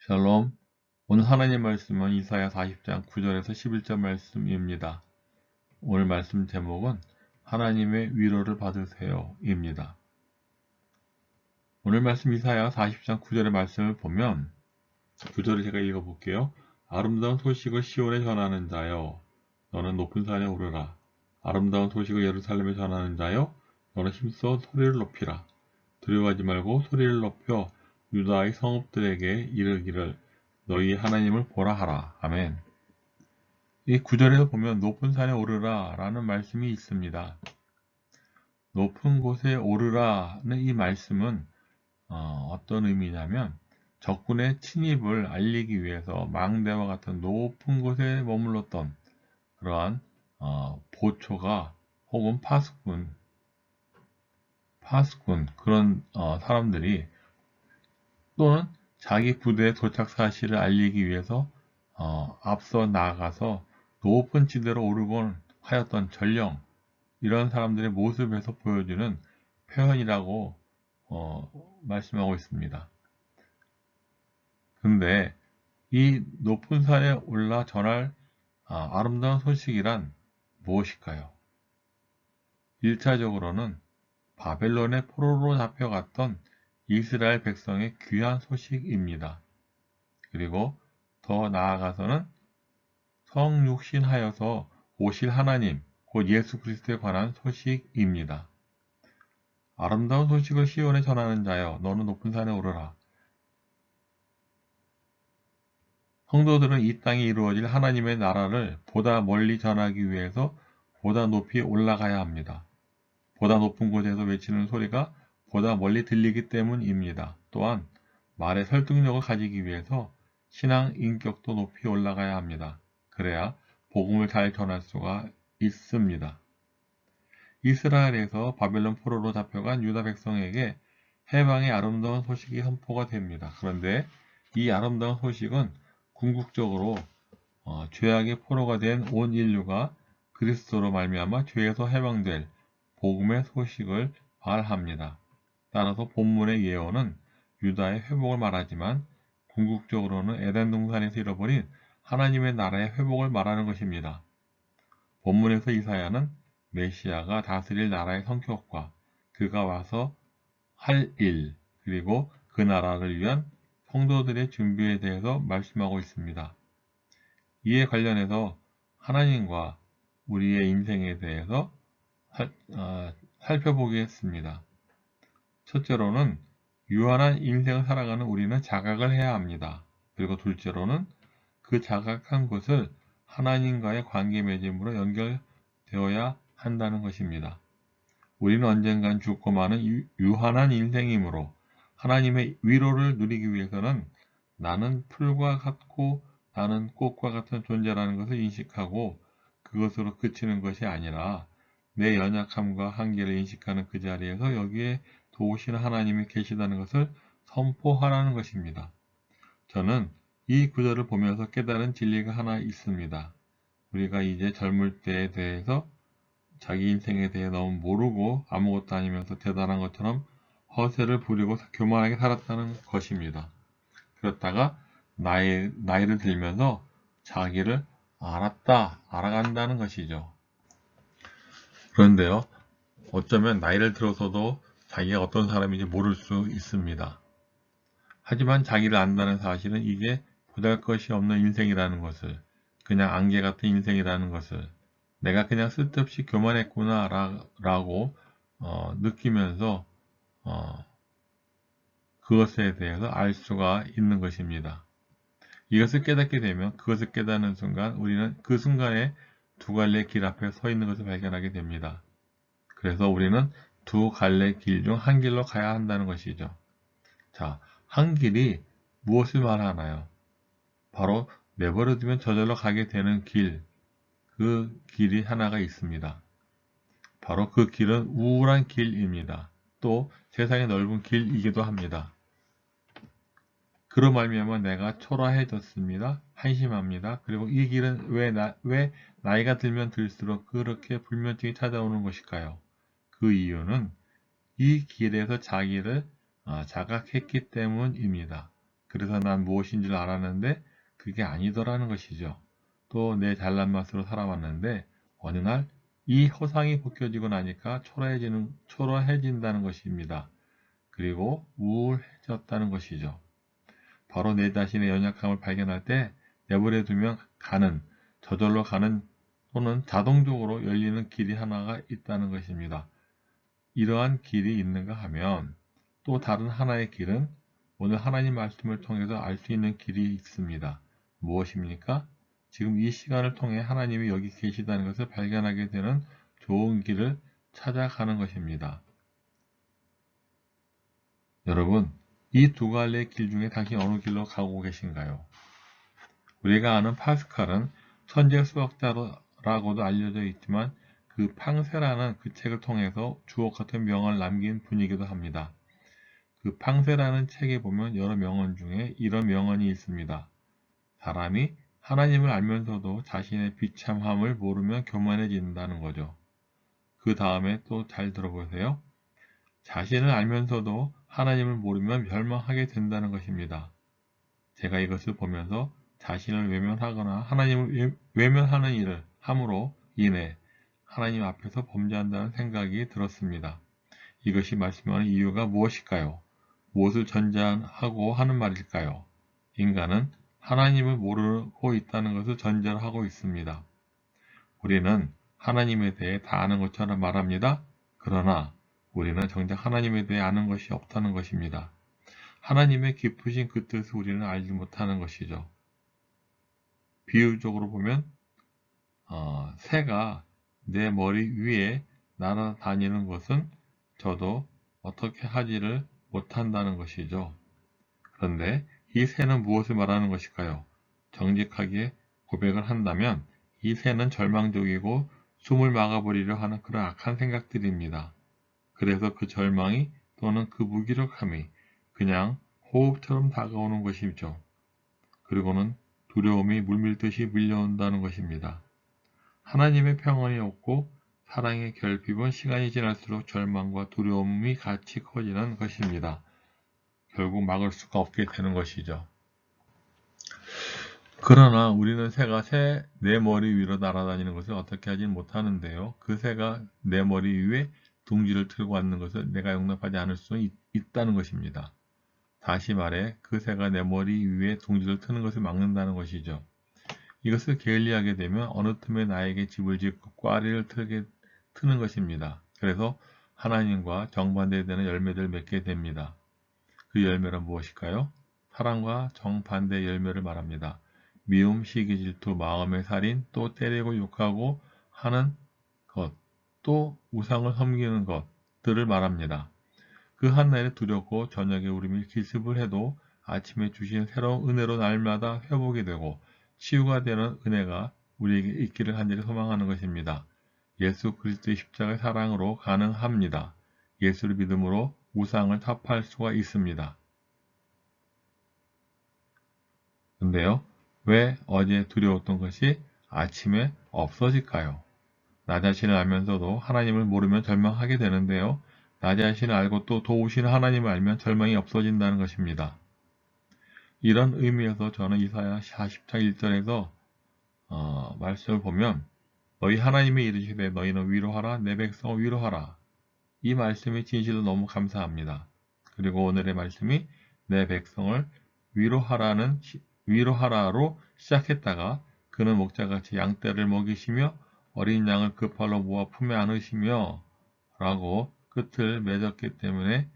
샬롬. 오늘 하나님 말씀은 이사야 40장 9절에서 11절 말씀입니다. 오늘 말씀 제목은 하나님의 위로를 받으세요 입니다. 오늘 말씀 이사야 40장 9절의 말씀을 보면 9절을 제가 읽어볼게요. 아름다운 소식을 시온에 전하는 자여 너는 높은 산에 오르라. 아름다운 소식을 예루살렘에 전하는 자여 너는 힘써 소리를 높이라. 두려워하지 말고 소리를 높여 유다의 성읍들에게 이르기를 너희 하나님을 보라 하라. 아멘. 이 구절에서 보면 높은 산에 오르라 라는 말씀이 있습니다. 높은 곳에 오르라는 이 말씀은 어떤 의미냐면 적군의 침입을 알리기 위해서 망대와 같은 높은 곳에 머물렀던 그러한 보초가 혹은 파수꾼 그런 사람들이 또는 자기 부대의 도착 사실을 알리기 위해서 앞서 나아가서 높은 지대로 오르곤 하였던 전령 이런 사람들의 모습에서 보여주는 표현이라고 말씀하고 있습니다. 근데 이 높은 산에 올라 전할 아름다운 소식이란 무엇일까요? 1차적으로는 바벨론의 포로로 잡혀갔던 이스라엘 백성의 귀한 소식입니다. 그리고 더 나아가서는 성육신하여서 오실 하나님, 곧 예수 그리스도에 관한 소식입니다. 아름다운 소식을 시온에 전하는 자여, 너는 높은 산에 오르라. 성도들은 이 땅에 이루어질 하나님의 나라를 보다 멀리 전하기 위해서 보다 높이 올라가야 합니다. 보다 높은 곳에서 외치는 소리가 보다 멀리 들리기 때문입니다. 또한 말의 설득력을 가지기 위해서 신앙 인격도 높이 올라가야 합니다. 그래야 복음을 잘 전할 수가 있습니다. 이스라엘에서 바벨론 포로로 잡혀간 유다 백성에게 해방의 아름다운 소식이 선포가 됩니다. 그런데 이 아름다운 소식은 궁극적으로 죄악의 포로가 된 온 인류가 그리스도로 말미암아 죄에서 해방될 복음의 소식을 말합니다. 따라서 본문의 예언은 유다의 회복을 말하지만 궁극적으로는 에덴 동산에서 잃어버린 하나님의 나라의 회복을 말하는 것입니다. 본문에서 이사야는 메시아가 다스릴 나라의 성격과 그가 와서 할 일, 그리고 그 나라를 위한 성도들의 준비에 대해서 말씀하고 있습니다. 이에 관련해서 하나님과 우리의 인생에 대해서 살펴보겠습니다. 첫째로는 유한한 인생을 살아가는 우리는 자각을 해야 합니다. 그리고 둘째로는 그 자각한 것을 하나님과의 관계 맺음으로 연결되어야 한다는 것입니다. 우리는 언젠간 죽고 마는 유한한 인생이므로 하나님의 위로를 누리기 위해서는 나는 풀과 같고 나는 꽃과 같은 존재라는 것을 인식하고 그것으로 그치는 것이 아니라 내 연약함과 한계를 인식하는 그 자리에서 여기에 도우시는 하나님이 계시다는 것을 선포하라는 것입니다. 저는 이 구절을 보면서 깨달은 진리가 하나 있습니다. 우리가 이제 젊을 때에 대해서 자기 인생에 대해 너무 모르고 아무것도 아니면서 대단한 것처럼 허세를 부리고 교만하게 살았다는 것입니다. 그렇다가 나이를 들면서 자기를 알아간다는 것이죠. 그런데요, 어쩌면 나이를 들어서도 자기가 어떤 사람인지 모를 수 있습니다. 하지만 자기를 안다는 사실은 이게 보잘것이 없는 인생이라는 것을, 그냥 안개 같은 인생이라는 것을, 내가 그냥 쓸데없이 교만했구나 라고 느끼면서 그것에 대해서 알 수가 있는 것입니다. 이것을 깨닫게 되면 그것을 깨닫는 순간 우리는 그 순간에 두 갈래 길 앞에 서 있는 것을 발견하게 됩니다. 그래서 우리는 두 갈래 길 중 한 길로 가야 한다는 것이죠. 자, 한 길이 무엇을 말하나요? 바로 내버려두면 저절로 가게 되는 길, 그 길이 하나가 있습니다. 바로 그 길은 우울한 길입니다. 또 세상의 넓은 길이기도 합니다. 그로 말미암아 내가 초라해졌습니다. 한심합니다. 그리고 이 길은 왜 나이가 들면 들수록 그렇게 불면증이 찾아오는 것일까요? 그 이유는 이 길에서 자기를 자각했기 때문입니다. 그래서 난 무엇인 줄 알았는데 그게 아니더라는 것이죠. 또 내 잘난 맛으로 살아왔는데 어느 날 이 허상이 벗겨지고 나니까 초라해진다는 것입니다. 그리고 우울해졌다는 것이죠. 바로 내 자신의 연약함을 발견할 때 내버려 두면 저절로 가는 또는 자동적으로 열리는 길이 하나가 있다는 것입니다. 이러한 길이 있는가 하면 또 다른 하나의 길은 오늘 하나님 말씀을 통해서 알 수 있는 길이 있습니다. 무엇입니까? 지금 이 시간을 통해 하나님이 여기 계시다는 것을 발견하게 되는 좋은 길을 찾아가는 것입니다. 여러분, 이 두 갈래의 길 중에 당신 어느 길로 가고 계신가요? 우리가 아는 파스칼은 천재 수학자라고도 알려져 있지만 그 팡세라는 그 책을 통해서 주옥 같은 명언을 남긴 분이기도 합니다. 그 팡세라는 책에 보면 여러 명언 중에 이런 명언이 있습니다. 사람이 하나님을 알면서도 자신의 비참함을 모르면 교만해진다는 거죠. 그 다음에 또 잘 들어보세요. 자신을 알면서도 하나님을 모르면 멸망하게 된다는 것입니다. 제가 이것을 보면서 자신을 외면하거나 하나님을 외면하는 일을 함으로 인해 하나님 앞에서 범죄한다는 생각이 들었습니다. 이것이 말씀하는 이유가 무엇일까요? 무엇을 전제하고 하는 말일까요? 인간은 하나님을 모르고 있다는 것을 전제로 하고 있습니다. 우리는 하나님에 대해 다 아는 것처럼 말합니다. 그러나 우리는 정작 하나님에 대해 아는 것이 없다는 것입니다. 하나님의 깊으신 그 뜻을 우리는 알지 못하는 것이죠. 비유적으로 보면 새가 내 머리 위에 날아다니는 것은 저도 어떻게 하지를 못한다는 것이죠. 그런데 이 새는 무엇을 말하는 것일까요? 정직하게 고백을 한다면 이 새는 절망적이고 숨을 막아버리려 하는 그런 악한 생각들입니다. 그래서 그 절망이 또는 그 무기력함이 그냥 호흡처럼 다가오는 것이죠. 그리고는 두려움이 물밀듯이 밀려온다는 것입니다. 하나님의 평안이 없고 사랑의 결핍은 시간이 지날수록 절망과 두려움이 같이 커지는 것입니다. 결국 막을 수가 없게 되는 것이죠. 그러나 우리는 새가 내 머리 위로 날아다니는 것을 어떻게 하지 못하는데요. 그 새가 내 머리 위에 둥지를 틀고 앉는 것을 내가 용납하지 않을 수 있다는 것입니다. 다시 말해 그 새가 내 머리 위에 둥지를 트는 것을 막는다는 것이죠. 이것을 게을리하게 되면 어느 틈에 나에게 집을 짓고 꽈리를 트는 것입니다. 그래서 하나님과 정반대되는 열매들을 맺게 됩니다. 그 열매는 무엇일까요? 사랑과 정반대 열매를 말합니다. 미움, 시기, 질투, 마음의 살인, 또 때리고 욕하고 하는 것, 또 우상을 섬기는 것들을 말합니다. 그 한날에 두렵고 저녁에 우림이 기습을 해도 아침에 주신 새로운 은혜로 날마다 회복이 되고 치유가 되는 은혜가 우리에게 있기를 간절히 소망하는 것입니다. 예수 그리스도의 십자가의 사랑으로 가능합니다. 예수를 믿음으로 우상을 타파할 수가 있습니다. 근데요, 왜 어제 두려웠던 것이 아침에 없어질까요? 나 자신을 알면서도 하나님을 모르면 절망하게 되는데요. 나 자신을 알고 또 도우시는 하나님을 알면 절망이 없어진다는 것입니다. 이런 의미에서 저는 이사야 40장 1절에서 말씀을 보면 너희 하나님이 이르시되 너희는 위로하라 내 백성을 위로하라. 이 말씀이 진실로 너무 감사합니다. 그리고 오늘의 말씀이 내 백성을 위로하라로 시작했다가 그는 목자같이 양떼를 먹이시며 어린 양을 그 팔로 모아 품에 안으시며 라고 끝을 맺었기 때문에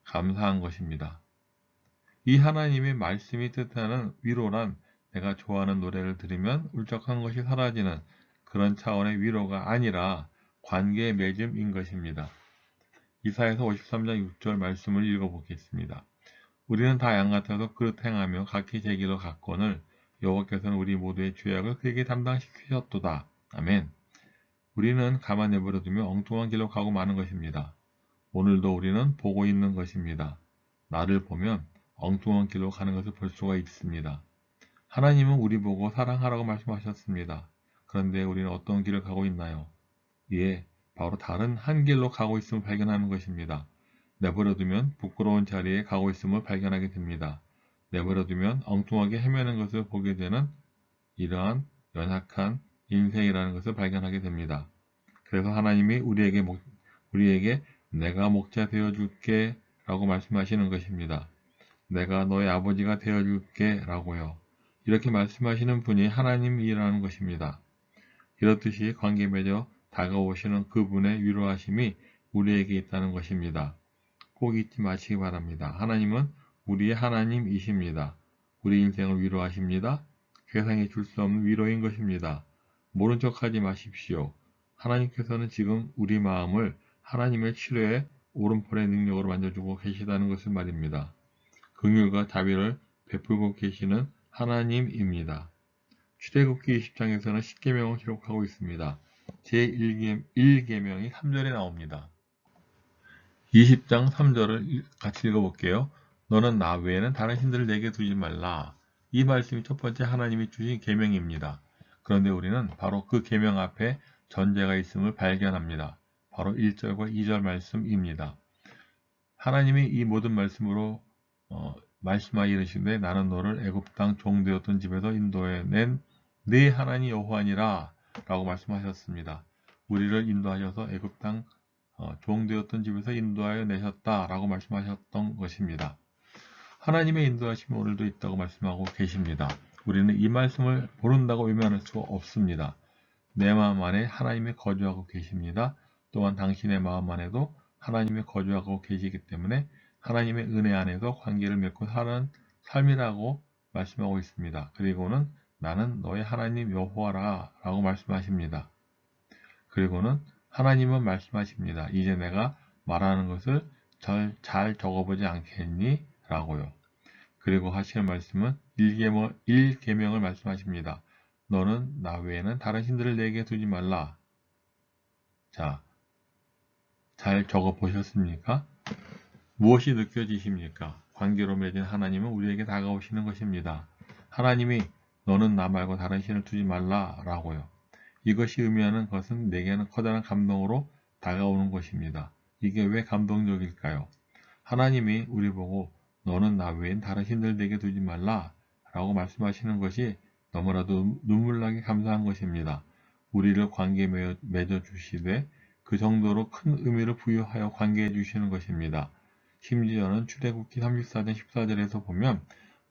감사한 것입니다. 이 하나님의 말씀이 뜻하는 위로란 내가 좋아하는 노래를 들으면 울적한 것이 사라지는 그런 차원의 위로가 아니라 관계의 맺음인 것입니다. 이사야서 53장 6절 말씀을 읽어보겠습니다. 우리는 다 양같아서 그릇 행하며 각기 제 길로 갔거늘 여호와께서는 우리 모두의 죄악을 그에게 담당시키셨도다. 아멘. 우리는 가만 내버려두며 엉뚱한 길로 가고 마는 것입니다. 오늘도 우리는 보고 있는 것입니다. 나를 보면 엉뚱한 길로 가는 것을 볼 수가 있습니다. 하나님은 우리 보고 사랑하라고 말씀하셨습니다. 그런데 우리는 어떤 길을 가고 있나요? 예, 바로 다른 한 길로 가고 있음을 발견하는 것입니다. 내버려두면 부끄러운 자리에 가고 있음을 발견하게 됩니다. 내버려두면 엉뚱하게 헤매는 것을 보게 되는 이러한 연약한 인생이라는 것을 발견하게 됩니다. 그래서 하나님이 우리에게 내가 목자 되어줄게 라고 말씀하시는 것입니다. 내가 너의 아버지가 되어줄게 라고요. 이렇게 말씀하시는 분이 하나님이라는 것입니다. 이렇듯이 관계 맺어 다가오시는 그분의 위로하심이 우리에게 있다는 것입니다. 꼭 잊지 마시기 바랍니다. 하나님은 우리의 하나님이십니다. 우리 인생을 위로하십니다. 세상에 줄 수 없는 위로인 것입니다. 모른 척하지 마십시오. 하나님께서는 지금 우리 마음을 하나님의 치료의 오른팔의 능력으로 만져주고 계시다는 것을 말입니다. 긍휼과 자비를 베풀고 계시는 하나님입니다. 출애굽기 20장에서는 10계명을 기록하고 있습니다. 제1계명이 3절에 나옵니다. 20장 3절을 같이 읽어볼게요. 너는 나 외에는 다른 신들을 내게 두지 말라. 이 말씀이 첫 번째 하나님이 주신 계명입니다. 그런데 우리는 바로 그 계명 앞에 전제가 있음을 발견합니다. 바로 1절과 2절 말씀입니다. 하나님이 이 모든 말씀으로 말씀하여 이르시되 나는 너를 애굽 땅 종되었던 집에서 인도해낸 네 하나님 여호와니라 라고 말씀하셨습니다. 우리를 인도하셔서 애굽 땅 종되었던 집에서 인도하여 내셨다 라고 말씀하셨던 것입니다. 하나님의 인도하심이 오늘도 있다고 말씀하고 계십니다. 우리는 이 말씀을 모른다고 외면할 수가 없습니다. 내 마음 안에 하나님이 거주하고 계십니다. 또한 당신의 마음 안에도 하나님이 거주하고 계시기 때문에 하나님의 은혜 안에서 관계를 맺고 사는 삶이라고 말씀하고 있습니다. 그리고는 나는 너의 하나님 여호와라 라고 말씀하십니다. 그리고는 하나님은 말씀하십니다. 이제 내가 말하는 것을 잘 적어보지 않겠니? 라고요. 그리고 하시는 말씀은 1계명을 말씀하십니다. 너는 나 외에는 다른 신들을 내게 두지 말라. 자, 잘 적어보셨습니까? 무엇이 느껴지십니까? 관계로 맺은 하나님은 우리에게 다가오시는 것입니다. 하나님이 너는 나 말고 다른 신을 두지 말라 라고요. 이것이 의미하는 것은 내게는 커다란 감동으로 다가오는 것입니다. 이게 왜 감동적일까요? 하나님이 우리 보고 너는 나 외엔 다른 신들 내게 두지 말라 라고 말씀하시는 것이 너무나도 눈물나게 감사한 것입니다. 우리를 관계 맺어 주시되 그 정도로 큰 의미를 부여하여 관계해 주시는 것입니다. 심지어는 출애굽기 34장 14절에서 보면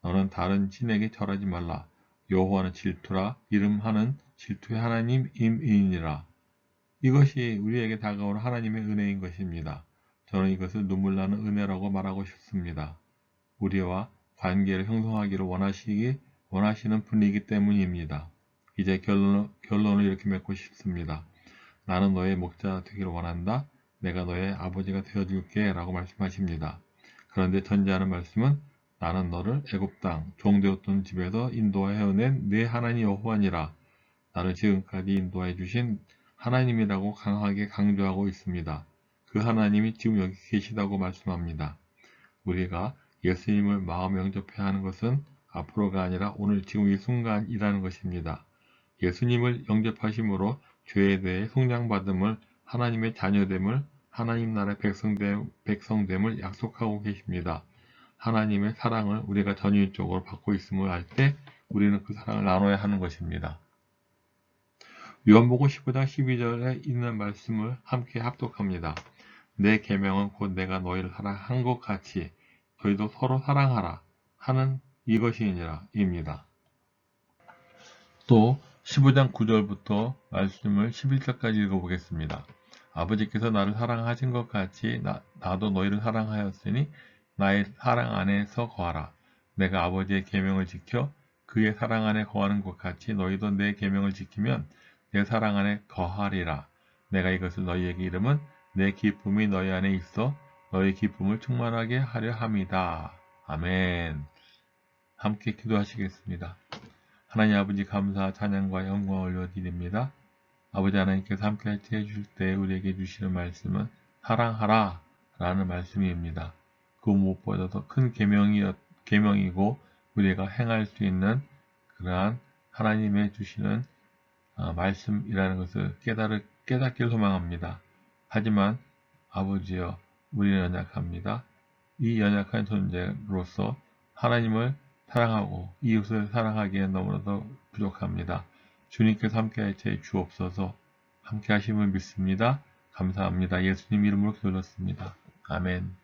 너는 다른 신에게 절하지 말라. 여호와는 질투라 이름하는 질투의 하나님임이니라. 이것이 우리에게 다가오는 하나님의 은혜인 것입니다. 저는 이것을 눈물나는 은혜라고 말하고 싶습니다. 우리와 관계를 형성하기를 원하시는 분이기 때문입니다. 이제 결론을 이렇게 맺고 싶습니다. 나는 너의 목자 되기를 원한다. 내가 너의 아버지가 되어줄게 라고 말씀하십니다. 그런데 전제하는 말씀은 나는 너를 애굽 땅 종되었던 집에서 인도하여 낸 네 하나님 여호와니라. 나를 지금까지 인도해 주신 하나님이라고 강하게 강조하고 있습니다. 그 하나님이 지금 여기 계시다고 말씀합니다. 우리가 예수님을 마음에 영접해야 하는 것은 앞으로가 아니라 오늘 지금 이 순간이라는 것입니다. 예수님을 영접하심으로 죄에 대해 속량받음을, 하나님의 자녀됨을, 하나님 나라의 백성됨을 약속하고 계십니다. 하나님의 사랑을 우리가 전인적으로 받고 있음을 알 때 우리는 그 사랑을 나눠야 하는 것입니다. 요한복음 15장 12절에 있는 말씀을 함께 합독합니다. 내 계명은 곧 내가 너희를 사랑한 것 같이 너희도 서로 사랑하라 하는 이것이니라 입니다. 또 15장 9절부터 말씀을 11절까지 읽어보겠습니다. 아버지께서 나를 사랑하신 것 같이 나도 너희를 사랑하였으니 나의 사랑 안에서 거하라. 내가 아버지의 계명을 지켜 그의 사랑 안에 거하는 것 같이 너희도 내 계명을 지키면 내 사랑 안에 거하리라. 내가 이것을 너희에게 이름은 내 기쁨이 너희 안에 있어 너희 기쁨을 충만하게 하려 함이다. 아멘. 함께 기도하시겠습니다. 하나님 아버지 감사, 찬양과 영광을 올려드립니다. 아버지 하나님께서 함께 해주실 때 우리에게 주시는 말씀은 사랑하라 라는 말씀입니다. 그 무엇보다도 큰 계명이고 우리가 행할 수 있는 그러한 하나님의 주시는 말씀이라는 것을 깨닫기를 소망합니다. 하지만 아버지여 우리는 연약합니다. 이 연약한 존재로서 하나님을 사랑하고 이웃을 사랑하기엔 너무나도 부족합니다. 주님께서 함께 하여 주옵소서. 함께 하심을 믿습니다. 감사합니다. 예수님 이름으로 기도드렸습니다. 아멘.